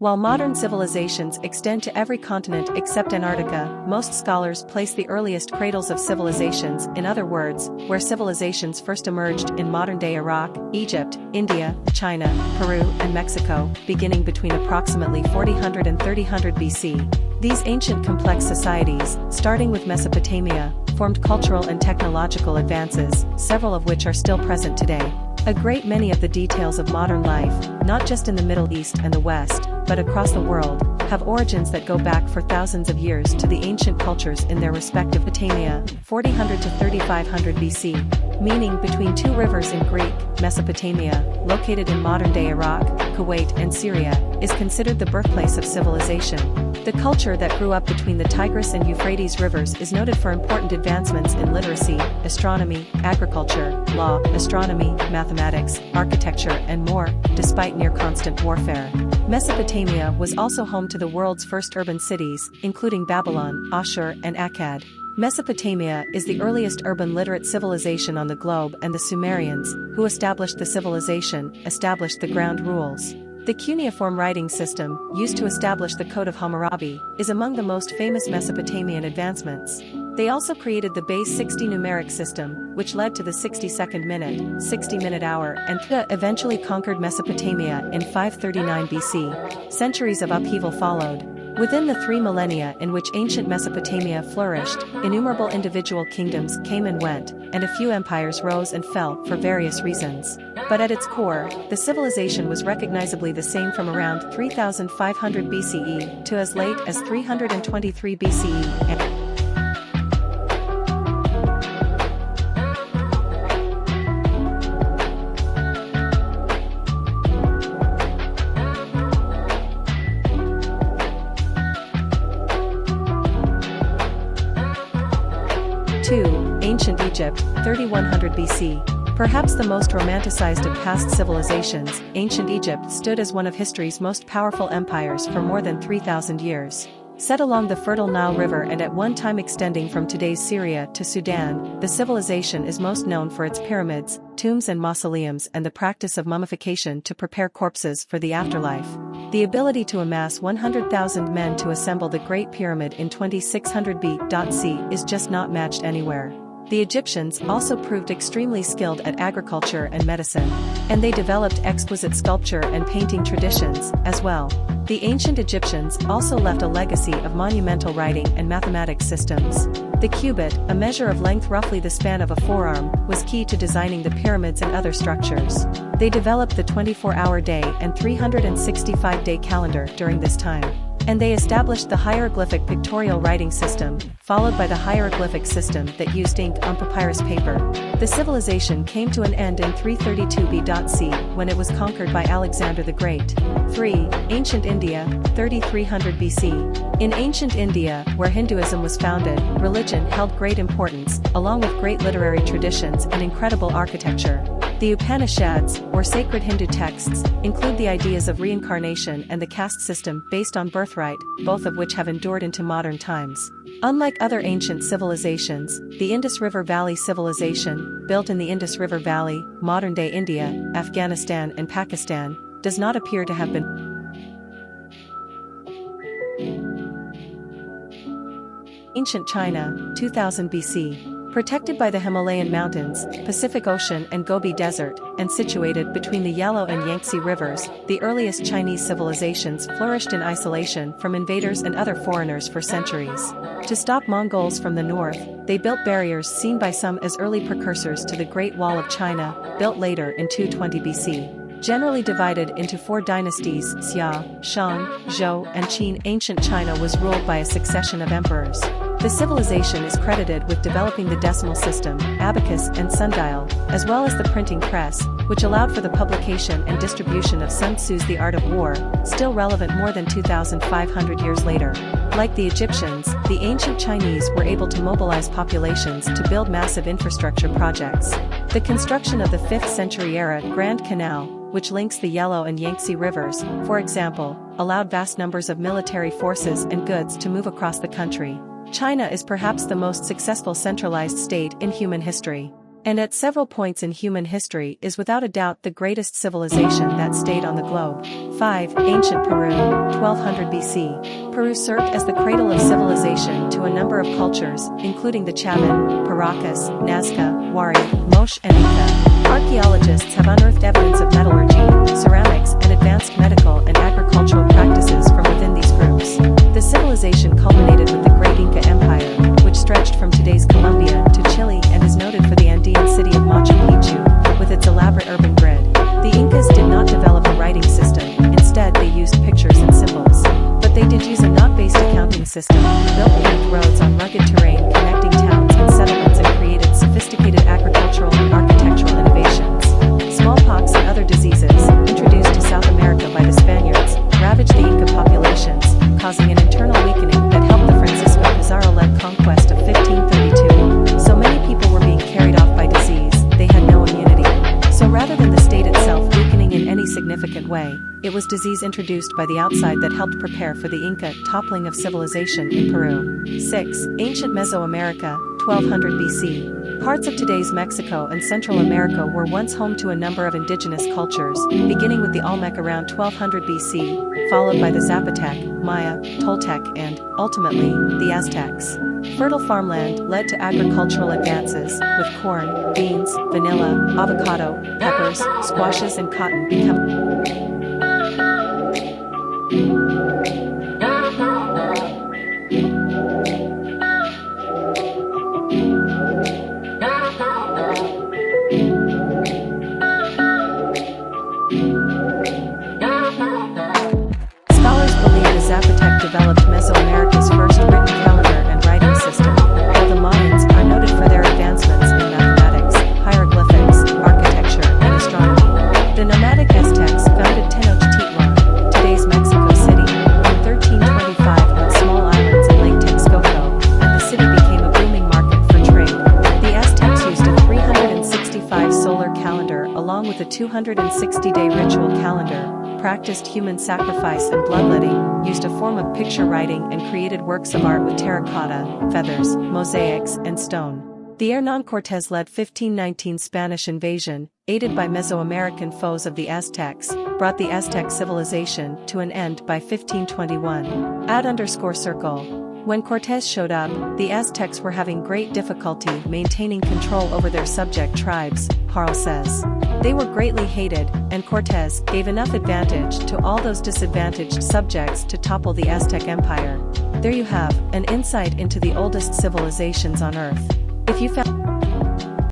While modern civilizations extend to every continent except Antarctica, most scholars place the earliest cradles of civilizations, in other words, where civilizations first emerged, in modern-day Iraq, Egypt, India, China, Peru, and Mexico, beginning between approximately 4000 and 3000 BC. These ancient complex societies, starting with Mesopotamia, formed cultural and technological advances, several of which are still present today. A great many of the details of modern life, not just in the Middle East and the West, but across the world, have origins that go back for thousands of years to the ancient cultures in their respective Mesopotamia, 4000 to 3500 BC, meaning between two rivers in Greek. Mesopotamia, located in modern-day Iraq, Kuwait and Syria, is considered the birthplace of civilization. The culture that grew up between the Tigris and Euphrates rivers is noted for important advancements in literacy, astronomy, agriculture, law, astronomy, mathematics, architecture, and more, despite near-constant warfare. Mesopotamia was also home to the world's first urban cities, including Babylon, Ashur, and Akkad. Mesopotamia is the earliest urban literate civilization on the globe, and the Sumerians, who established the civilization, established the ground rules. The cuneiform writing system, used to establish the Code of Hammurabi, is among the most famous Mesopotamian advancements. They also created the base 60 numeric system, which led to the 60-second minute, 60-minute hour, and eventually conquered Mesopotamia in 539 BC. Centuries of upheaval followed. Within the 3 millennia in which ancient Mesopotamia flourished, innumerable individual kingdoms came and went, and a few empires rose and fell for various reasons. But at its core, the civilization was recognizably the same from around 3500 BCE to as late as 323 BCE and 2. Ancient Egypt, 3100 BC. Perhaps the most romanticized of past civilizations, ancient Egypt stood as one of history's most powerful empires for more than 3,000 years. Set along the fertile Nile River and at one time extending from today's Syria to Sudan, the civilization is most known for its pyramids, tombs and mausoleums, and the practice of mummification to prepare corpses for the afterlife. The ability to amass 100,000 men to assemble the Great Pyramid in 2600 BC is just not matched anywhere. The Egyptians also proved extremely skilled at agriculture and medicine, and they developed exquisite sculpture and painting traditions, as well. The ancient Egyptians also left a legacy of monumental writing and mathematics systems. The cubit, a measure of length roughly the span of a forearm, was key to designing the pyramids and other structures. They developed the 24-hour day and 365-day calendar during this time. And they established the hieroglyphic pictorial writing system, followed by the hieroglyphic system that used ink on papyrus paper. The civilization came to an end in 332 BC when it was conquered by Alexander the Great. 3. Ancient India, 3300 BC. In ancient India, where Hinduism was founded, religion held great importance, along with great literary traditions and incredible architecture. The Upanishads, or sacred Hindu texts, include the ideas of reincarnation and the caste system based on birthright, both of which have endured into modern times. Unlike other ancient civilizations, the Indus River Valley civilization, built in the Indus River Valley, modern-day India, Afghanistan and Pakistan, does not appear to have been Ancient China, 2000 BC. Protected by the Himalayan mountains, Pacific Ocean and Gobi Desert, and situated between the Yellow and Yangtze rivers, the earliest Chinese civilizations flourished in isolation from invaders and other foreigners for centuries. To stop Mongols from the north, they built barriers seen by some as early precursors to the Great Wall of China, built later in 220 BC. Generally divided into 4 dynasties, Xia, Shang, Zhou, and Qin, ancient China was ruled by a succession of emperors. The civilization is credited with developing the decimal system, abacus and sundial, as well as the printing press, which allowed for the publication and distribution of Sun Tzu's The Art of War, still relevant more than 2,500 years later. Like the Egyptians, the ancient Chinese were able to mobilize populations to build massive infrastructure projects. The construction of the 5th century era Grand Canal, which links the Yellow and Yangtze rivers, for example, allowed vast numbers of military forces and goods to move across the country. China is perhaps the most successful centralized state in human history. And at several points in human history is without a doubt the greatest civilization that stayed on the globe. 5. Ancient Peru, 1200 BC. Peru served as the cradle of civilization to a number of cultures, including the Chaman, Paracas, Nazca, Wari, Moche and Inca. Archaeologists have unearthed evidence of metallurgy, ceramics and advanced medical and agricultural practices from within these groups. The civilization culminated with the Great Inca Empire, which stretched from today's Colombia to Chile and is noted for the Andean city of Machu Picchu, with its elaborate urban grid. The Incas did not develop a writing system, instead they used pictures and symbols. But they did use a knot-based accounting system, built paved roads on rugged terrain connecting towns and settlements, and created sophisticated agricultural and architectural innovations. Smallpox and other diseases, introduced to South America by the Spaniards, ravaged the Inca populations, causing an internal weakening that helped the Francisco Pizarro-led conquest of 1532. So many people were being carried off by disease, they had no immunity. So rather than the state itself weakening in any significant way, it was disease introduced by the outside that helped prepare for the Inca toppling of civilization in Peru. 6. Ancient Mesoamerica, 1200 BC. Parts of today's Mexico and Central America were once home to a number of indigenous cultures, beginning with the Olmec around 1200 BC, followed by the Zapotec, Maya, Toltec and, ultimately, the Aztecs. Fertile farmland led to agricultural advances, with corn, beans, vanilla, avocado, peppers, squashes and cotton becoming Zapotec developed Mesoamerica's first written calendar and writing system, while the Mayans are noted for their advancements in mathematics, hieroglyphics, architecture, and astronomy. The nomadic Aztecs founded Tenochtitlan, today's Mexico City, in 1325 on small islands in Lake Texcoco, and the city became a booming market for trade. The Aztecs used a 365 solar calendar along with a 260-day ritual calendar, practiced human sacrifice and bloodletting, used a form of picture writing and created works of art with terracotta, feathers, mosaics, and stone. The Hernán Cortés-led 1519 Spanish invasion, aided by Mesoamerican foes of the Aztecs, brought the Aztec civilization to an end by 1521. @_circle. When Cortés showed up, the Aztecs were having great difficulty maintaining control over their subject tribes, Harl says. They were greatly hated, and Cortés gave enough advantage to all those disadvantaged subjects to topple the Aztec Empire. There you have an insight into the oldest civilizations on Earth. If you found